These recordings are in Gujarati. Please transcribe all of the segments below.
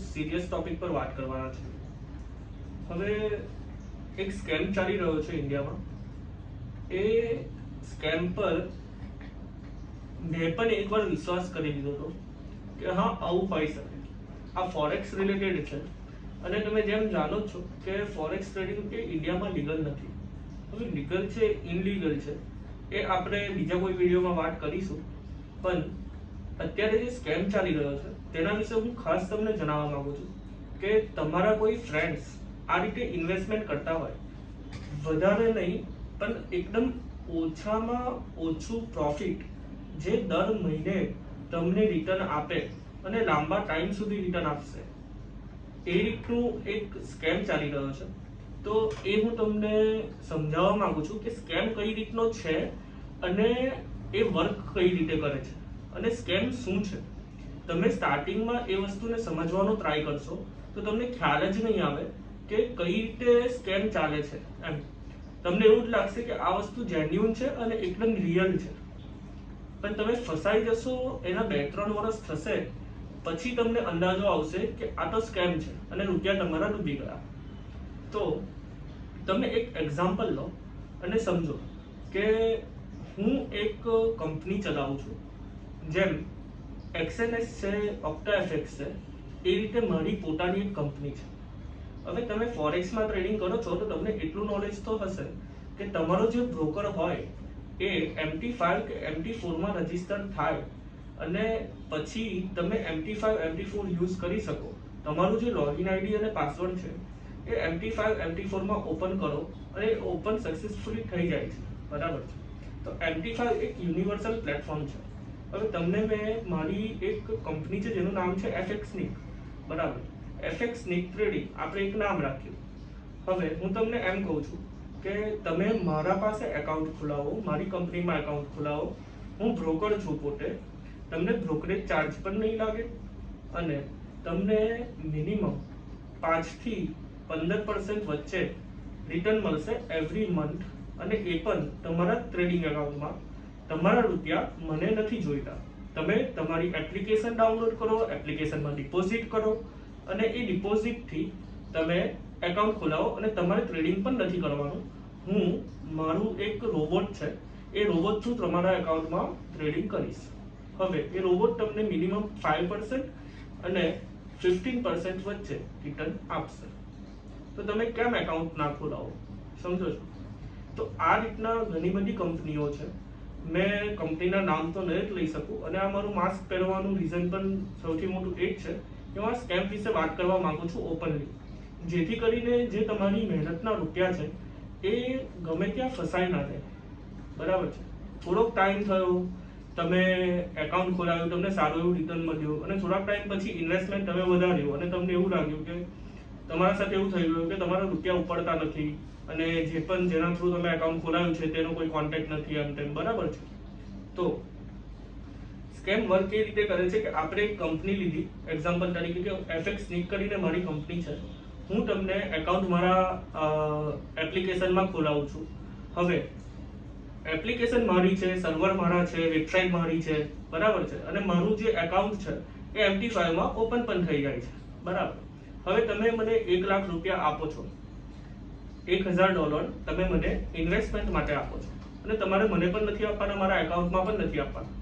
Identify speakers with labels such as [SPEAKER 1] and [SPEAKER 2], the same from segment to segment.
[SPEAKER 1] સિરિયસ ટોપિક પર વાત કરવાના છે. હવે એક સ્કેમ ચાલી રહ્યો છે ઇન્ડિયામાં. એ સ્કેમ પર મેં પણ એકવાર વિશ્વાસ કરી લીધો હતો કે હા આવું હોઈ શકે. આ ફોરેક્સ રિલેટેડ છે અને તમે જેમ જાણો છો કે ફોરેક્સ ટ્રેડિંગ એ ઇન્ડિયામાં લીગલ નથી. હવે લીગલ છે ઇનલીગલ છે એ આપણે બીજા કોઈ વિડીયોમાં વાત કરીશું. પણ અત્યારે જે સ્કેમ ચાલી રહ્યો છે તેના વિશે હું ખાસ તમને જણાવવા માંગુ છું કે તમારા કોઈ ફ્રેન્ડ્સ આ રીતે ઇન્વેસ્ટમેન્ટ કરતા હોય, વધારે નહીં પણ એકદમ ઓછામાં ઓછું પ્રોફિટ જે દર મહિને તમને રિટર્ન આપે અને લાંબા ટાઈમ સુધી રિટર્ન આપશે, એ રીતનું એક સ્કેમ ચાલી રહ્યો છે. તો એ હું તમને સમજાવવા માંગુ છું કે સ્કેમ કઈ રીતનો છે અને એ વર્ક કઈ રીતે કરે છે અને સ્કેમ શું છે. તમે સ્ટાર્ટિંગમાં એ વસ્તુને સમજવાનો ટ્રાય કરશો તો તમને ખ્યાલ જ નહીં આવે કે કઈ રીતે સ્કેમ ચાલે છે. એમ તમને એવું જ લાગશે કે આ વસ્તુ જેન્યુઅન છે અને એકદમ રિયલ છે. પણ તમે ફસાઈ જશો એના 2-3 વર્ષ થશે પછી તમને અંદાજો આવશે કે આ તો સ્કેમ છે અને રૂપિયા તમારા ડૂબી ગયા. તો તમે એક એક્ઝામ્પલ લો અને સમજો કે હું એક કંપની ચલાવું છું, જેમ XNS છે, OctaFX છે, એ રીતે મારી પોતાની એક કંપની છે. હવે તમે ફોરેક્સમાં ટ્રેડિંગ કરો છો તો તમને એટલું નોલેજ તો હશે કે તમારો જે બ્રોકર હોય એ MT5 કે MT4 માં રજીસ્ટર થાય અને પછી તમે MT5 MT4 યુઝ કરી શકો. તમારું જે લોગિન આઈડી અને પાસવર્ડ છે એ MT5 MT4 માં ઓપન કરો અને ઓપન સક્સેસફુલી થઈ જાય છે, બરાબર છે. તો MT5 એક યુનિવર્સલ પ્લેટફોર્મ છે. હવે તમને મેં મારી એક કંપની છે જેનું નામ છે FXNIC, બરાબર. FXNIC ટ્રેડિંગ આપણે એક નામ રાખ્યું. હવે હું તમને એમ કહું છું કે તમે મારા પાસે એકાઉન્ટ ખોલાવો, મારી કંપનીમાં એકાઉન્ટ ખોલાવો. હું બ્રોકર છું પોતે. તમને બ્રોકરેજ ચાર્જ પણ નહીં લાગે અને તમને મિનિમમ 5 થી 15% વચ્ચે રિટર્ન મળશે એવરી મંથ. અને એ પણ તમારા ટ્રેડિંગ એકાઉન્ટમાં. તમારા રૂપિયા મને નથી જોઈતા. તમે તમારી એપ્લિકેશન ડાઉનલોડ કરો, એપ્લિકેશનમાં ડિપોઝિટ કરો અને એ ડિપોઝિટથી તમે એકાઉન્ટ ખોલાવો અને તમારે ટ્રેડિંગ પણ નથી કરવાનું. હું મારું એક રોબોટ છે, એ રોબોટ થ્રુ તમારા એકાઉન્ટમાં ટ્રેડિંગ કરીશ. હવે એ રોબોટ તમને મિનિમમ 5% અને 15% વચ્ચે રિટર્ન આપશે. તો તમે કેમ એકાઉન્ટ ના ખોલાવો? સમજો છો? તો આ રીતના ઘણી બધી કંપનીઓ છે. મેં કંપનીના નામ તો નહીં જ લઈ શકું અને આ મારું માસ્ક પહેરવાનું રીઝન પણ સૌથી મોટું એ જ છે કે હું આ સ્કેમ વિશે વાત કરવા માંગુ છું ઓપનલી, જેથી કરીને જે તમારી મહેનતના રૂપિયા છે એ ગમે ત્યાં ફસાઈ ના જાય, બરાબર છે. થોડોક ટાઈમ થયો, તમે એકાઉન્ટ ખોલાવ્યું, તમને સારું એવું રિટર્ન મળ્યું અને થોડાક ટાઈમ પછી ઇન્વેસ્ટમેન્ટ તમે વધાર્યું અને તમને એવું લાગ્યું કે તમારા સાથે એવું થઈ ગયું કે તમારા રૂપિયા ઉપડતા નથી અને જે પણ જેના થ્રુ તમે એકાઉન્ટ ખોલાવ્યું છે તેનો કોઈ કોન્ટેક્ટ નથી, એમ તેમ, બરાબર છે. તો સ્કેમ વર્ક એ રીતે કરે છે કે આપણે એક કંપની લીધી એક્ઝામ્પલ તરીકે કે FXNIC કરીને મારી કંપની છે. હું તમને એકાઉન્ટ મારા એપ્લિકેશનમાં ખોલાવું છું. હવે એપ્લિકેશન મારી છે, સર્વર મારા છે, વેબસાઇટ મારી છે, બરાબર છે. અને મારું જે એકાઉન્ટ છે એ MT5 માં ઓપન પણ થઈ જાય છે, બરાબર. હવે તમે મને 1 લાખ રૂપિયા આપો છો, $1000 તમે મને ઇન્વેસ્ટમેન્ટ માટે આપો છો અને તમારે મને પણ નથી આપવાના, મારા એકાઉન્ટમાં પણ નથી આપવાના.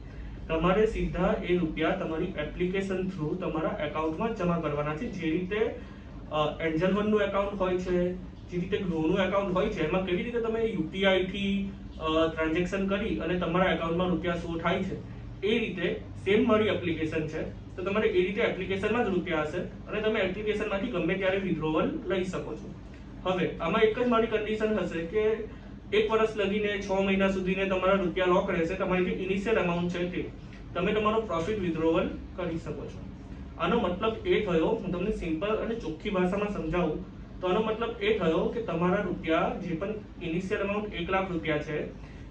[SPEAKER 1] તમારે સીધા એ રૂપિયા તમારી એપ્લિકેશન થ્રુ તમારા એકાઉન્ટમાં જમા કરવાના છે. જે રીતે એન્જલ વનનું એકાઉન્ટ હોય છે, જે રીતે ગ્રોનું એકાઉન્ટ હોય છે, એમાં કેવી રીતે તમે UPI થી ટ્રાન્ઝેક્શન કરી અને તમારા એકાઉન્ટમાં રૂપિયા શો થાય છે, એ રીતે સેમ મારી એપ્લિકેશન છે. તો તમારે એ રીતે એપ્લિકેશનમાં જ રૂપિયા હશે અને તમે એપ્લિકેશનમાંથી ગમે ત્યારે વિથડ્રોવલ લઈ શકો છો. હવે આમાં એક જ મારી કન્ડિશન હશે કે 1 વર્ષ લગીને 6 મહિના સુધીને તમારા રૂપિયા લોક રહેશે. તમારી જે ઇનિશિયલ અમાઉન્ટ છે તે તમે તમારો પ્રોફિટ વિથડ્રોવલ કરી શકો છો. આનો મતલબ એ થયો, હું તમને સિમ્પલ અને ચોખ્ખી ભાષામાં સમજાવું તો આનો મતલબ એ થયો કે તમારા રૂપિયા જે પણ ઇનિશિયલ અમાઉન્ટ 1 લાખ રૂપિયા છે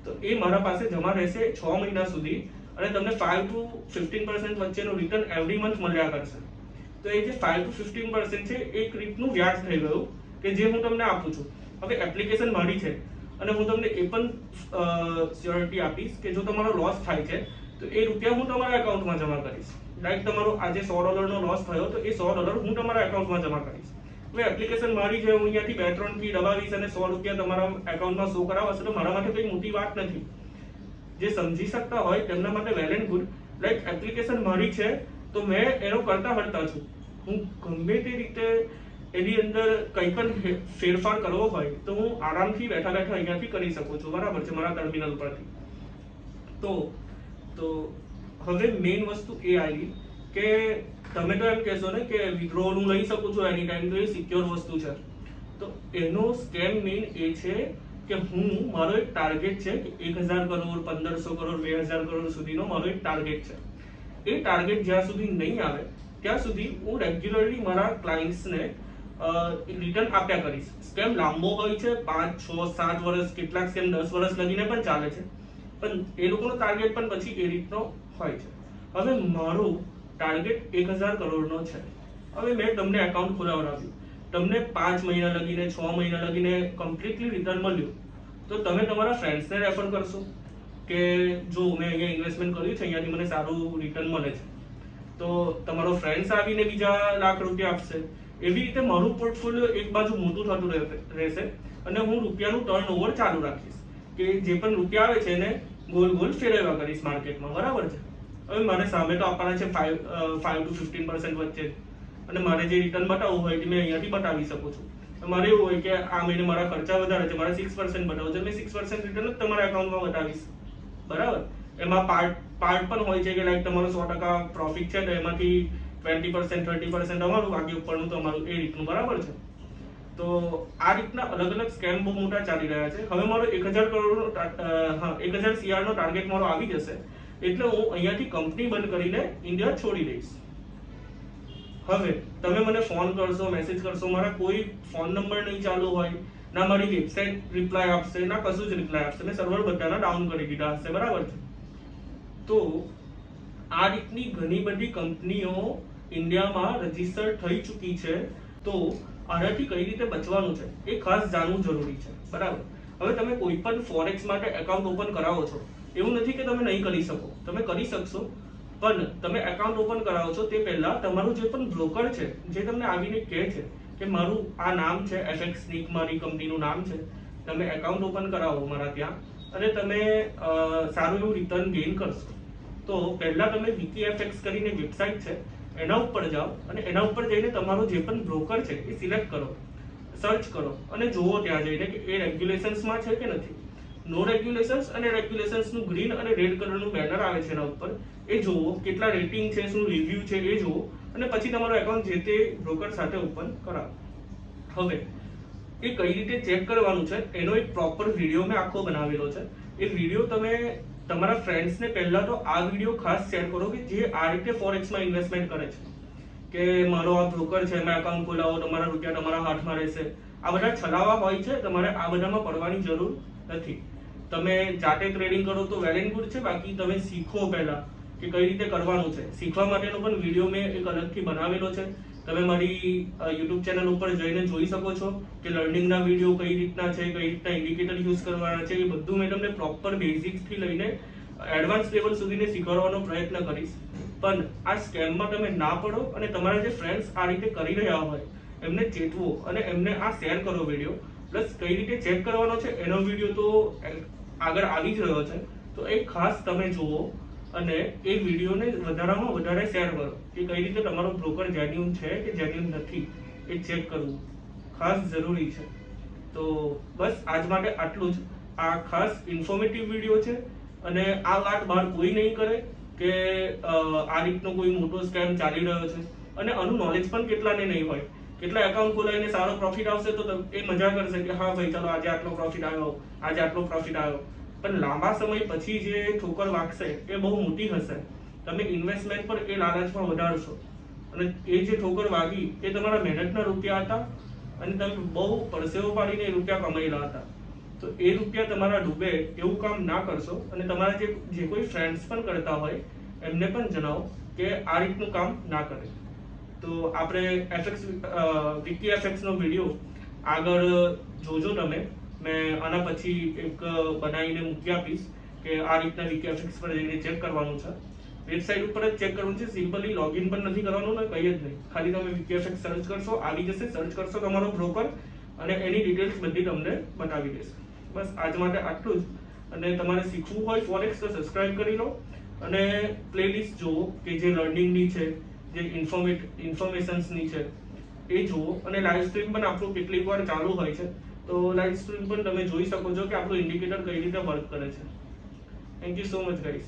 [SPEAKER 1] તો એ મારા પાસે જમા રહેશે 6 મહિના સુધી અને તમને 5 to 15% વચ્ચેનું રિટર્ન એવરી મંથ મળ્યા કરશે. તો એ જે 5 to 15% છે એક રીતનું વ્યાજ થઈ ગયું કે જે હું તમને આપું છું. હવે એપ્લિકેશન મારી છે અને હું તમને એ પણ શ્યોરિટી આપીશ કે જો તમારો લોસ થાય છે તો એ રૂપિયા હું તમારા એકાઉન્ટમાં જમા કરીશ. લાઈક તમારો આજે $100 લોસ થયો તો એ $100 હું તમારા એકાઉન્ટમાં જમા કરીશ. હવે એપ્લિકેશન મારી છે, હું અહીંયાથી 2-3 કી દબાવીશ અને $100 તમારા એકાઉન્ટમાં શો કરાવશે તો મારા માટે કંઈ મોટી વાત નથી. જે સમજી શકતા હોય તેમના માટે well and good. Like application મારી છે તો મેં એનો કરતા હરતા છું. હું ગમે તે રીતે એની અંદર કંઈ પણ ફેરફાર કરવો હોય તો હું આરામથી બેઠા બેઠા અહીંયાથી કરી શકું છું, બરાબર છે, મારા ટર્મિનલ પરથી. તો હવે મેઇન વસ્તુ એ આવી કે તમે તો એમ કહેશો ને કે વિથડ્રો હું લઈ શકું છું એની ટાઈમ, તો એ સિક્યોર વસ્તુ છે. તો એનો સ્કેમ મેઇન એ છે કે મારો એક ટાર્ગેટ છે કે 1000 કરોડ, 1500 કરોડ, 2000 કરોડ સુધીનો મારો એક ટાર્ગેટ છે. એ ટાર્ગેટ જ્યાં સુધી નહીં આવે ત્યાં સુધી હું રેગ્યુલરલી મારા ક્લાયન્ટ્સને રિટર્ન આપ્યા કરીશ. સ્કેમ લાંબો હોય છે, 5, 6, 7 વર્ષ, કેટલાક સ્કેમ 10 વર્ષ લગીને પણ ચાલે છે, પણ એ લોકોનો ટાર્ગેટ પણ પછી એ રીતનો હોય છે. હવે મારું ટાર્ગેટ 1000 કરોડનો છે. હવે મેં તમને એકાઉન્ટ ખોલાવડાવ્યું, તમને 5 મહિના લગીને 6 મહિના લગીને કમ્પ્લીટલી રિટર્ન મળ્યું, તો તમે તમારા ફ્રેન્ડ્સને રેફર કરશો કે જો મેં અહીંયા ઇન્વેસ્ટમેન્ટ કર્યું છે, અહીંયાથી મને સારું રિટર્ન મળે છે, તો તમારો ફ્રેન્ડ્સ આવીને બીજા લાખ રૂપિયા આપશે. એવી રીતે મારું પોર્ટફોલિયો એક બાજુ મોટું થતું રહેશે અને હું રૂપિયાનું ટર્નઓવર ચાલુ રાખીશ કે જે પણ રૂપિયા આવે છે એને ગોલ ગોલ ફેરવ્યા કરીશ માર્કેટમાં, બરાબર છે. હવે મારે સામે તો આપવાના છે 5 to 15% વચ્ચે, અને મારે જે રિટર્ન બતાવવું હોય તે મેં અહીંયાથી બતાવી શકું છું. મારે એવું હોય કે આ મહિને મારા ખર્ચા વધારે છે, મારે 6% બતાવો છે, મેં 6% રિટર્ન જ તમારા એકાઉન્ટમાં બતાવીશ, બરાબર. એમાં પાર્ટ પણ હોય છે કે લાઈક તમારો 100% પ્રોફિટ છે તો એમાંથી 20%, 30% અમારું, બાકી ઉપરનું તમારું, એ રીતનું, બરાબર છે. તો આ રીતના અલગ અલગ સ્કેમ બહુ મોટા ચાલી રહ્યા છે. હવે મારો 1000 કરોડનો 1000 CR નો ટાર્ગેટ મારો આવી જશે એટલે હું અહીંયાથી કંપની બંધ કરીને ઇન્ડિયા છોડી દઈશ. હવે તમે મને ફોન કરશો, મેસેજ કરશો, મારા કોઈ ફોન નંબર નહીં ચાલુ હોય, ના મારી વેબસાઇટ રિપ્લાય આપશે, ના કશું જ રિપ્લાય આપશે, મેં સર્વર બધાના ડાઉન કરી દીધા હશે, બરાબર છે. તો આ રીતની ઘણી બધી કંપનીઓ ઇન્ડિયામાં રજીસ્ટર થઈ ચૂકી છે. તો આનાથી કઈ રીતે બચવાનું છે એ ખાસ જાણવું જરૂરી છે, બરાબર. હવે તમે કોઈ પણ ફોરેક્સ માટે એકાઉન્ટ ઓપન કરાવો છો, એવું નથી કે તમે નહીં કરી શકો, તમે કરી શકશો, પણ તમે એકાઉન્ટ ઓપન કરાવો છો તે પહેલા તમારું જે પણ બ્રોકર છે જે તમને આવીને કહે છે કે મારું આ નામ છે FX Nick, મારી કંપનીનું નામ છે, તમે એકાઉન્ટ ઓપન કરાવો મારા ત્યાં અને તમે સારું એવું રિટર્ન ગેઇન કરશો, તો પહેલા તમે VKFX કરીને વેબસાઇટ છે એના ઉપર જાઓ અને એના ઉપર જઈને તમારો જે પણ બ્રોકર છે એ સિલેક્ટ કરો, સર્ચ કરો અને જુઓ ત્યાં જઈને કે એ રેગ્યુલેશન્સમાં છે કે નથી. નો રેગ્યુલેશન્સ અને રેગ્યુલેશન્સનું ગ્રીન અને રેડ કલરનું બેનર આવે છે એના ઉપર, એ જુઓ, કેટલા રેટિંગ છે, શું રિવ્યુ છે એ જુઓ અને પછી તમારો એકાઉન્ટ જે તે બ્રોકર સાથે ઓપન કરાવો. હવે એ કઈ રીતે ચેક કરવાનું છે એનો એક પ્રોપર વિડીયો મેં આખો બનાવેલો છે. એ વિડીયો તમે તમારા ફ્રેન્ડ્સને પહેલા તો આ વિડીયો ખાસ શેર કરો કે જે આ રીતે ફોરેક્સમાં ઇન્વેસ્ટમેન્ટ કરે છે કે મારો આ બ્રોકર છે, મેં એકાઉન્ટ ખોલાવો, તમારા રૂપિયા તમારા હાથમાં રહેશે. આ બધા છલાવા હોય છે, તમારે આ બધામાં પડવાની જરૂર નથી. તમે જાતે ટ્રેડિંગ કરો તો વેલ એન્ડ ગુડ છે, બાકી તમે શીખો પહેલા કે કઈ રીતે કરવાનું છે. શીખવા માટેનો પણ વિડીયો મેં એક અલગથી બનાવેલો છે, તમે મારી YouTube ચેનલ ઉપર જઈને જોઈ શકો છો કે લર્નિંગના વિડીયો કઈ રીતના છે, કઈ રીતના ઇન્ડિકેટર યુઝ કરવાના છે, એ બધું મેં તમને પ્રોપર બેઝિક્સથી લઈને એડવાન્સ લેવલ સુધીને શીખવાડવાનો પ્રયત્ન કરીશ. પણ આ સ્કેમમાં તમે ના પડો અને તમારા જે ફ્રેન્ડ્સ આ રીતે કરી રહ્યા હોય એમને ચેતવો અને એમને આ શેર કરો વિડીયો, પ્લસ કઈ રીતે ચેક કરવાનો છે એનો વિડીયો તો આગળ આવી જ રહ્યો છે, તો એ ખાસ તમે જુઓ અને એ વિડીયોને વધારામાં વધારે શેર કરો કે કઈ રીતે તમારો બ્રોકર જેન્યુઇન છે કે જેન્યુઇન નથી એ ચેક કરવું ખાસ જરૂરી છે. તો બસ આજ માટે આટલું જ. આ ખાસ ઇન્ફોર્મેટિવ વિડીયો છે અને આ વાત બહાર કોઈ નહીં કરે કે આ રીતનો કોઈ મોટો સ્કેમ ચાલી રહ્યો છે, અને આનું નોલેજ પણ કેટલાને નહીં હોય. કેટલા એકાઉન્ટ ખોલાવીને સારો પ્રોફિટ આવશે તો એ મજા કરશે કે હા ભાઈ ચાલો આજે આટલો પ્રોફિટ આવ્યો, આજે આટલો પ્રોફિટ આવ્યો, પણ લાંબા સમય પછી જે ઠોકર વાગશે એ બહુ મોટી હશે. તમે ઇન્વેસ્ટમેન્ટ પર એ લાલચમાં વધારશો અને એ જે ઠોકર વાગી એ તમારા મહેનતના રૂપિયા હતા અને તમે બહુ પરસેવો પાડીને એ રૂપિયા કમાયેલા હતા, તો એ રૂપિયા તમારા ડૂબે એવું કામ ના કરશો. અને તમારા જે કોઈ ફ્રેન્ડ્સ પણ કરતા હોય એમને પણ જણાવો કે આ રીતનું કામ ના કરે. તો આપણે VKFX નો વિડીયો આગળ જોજો તમે, મેં આના પછી એક બનાવીને મૂકી આપીશ કે આ રીતના VKFX પર જઈને ચેક કરવાનું છે. વેબસાઇટ ઉપર જ ચેક કરવાનું છે, સિમ્પલી લોગિન પણ નથી કરવાનું ને કંઈ જ નહીં. ખાલી તમે વીકેએફએક્સ સર્ચ કરશો, આવી જશે. સર્ચ કરશો તમારો બ્રોકર અને એની ડિટેલ્સ બધી તમને બતાવી દેશે. બસ આજ માટે આટલું જ. અને તમારે શીખવું હોય ફોરેક્સ તો સબસ્ક્રાઇબ કરી લો અને પ્લેલિસ્ટ જુઓ કે જે લર્નિંગની છે, જે ઇન્ફોર્મેશન્સની છે એ જુઓ. અને લાઈવ સ્ટ્રીમ પણ આપણું કેટલીક વાર ચાલુ હોય છે, તો લાઈવ સ્ટ્રીમ પણ તમે જોઈ શકો છો કે આપણું ઇન્ડિકેટર કઈ રીતે વર્ક કરે છે. Thank you so much guys.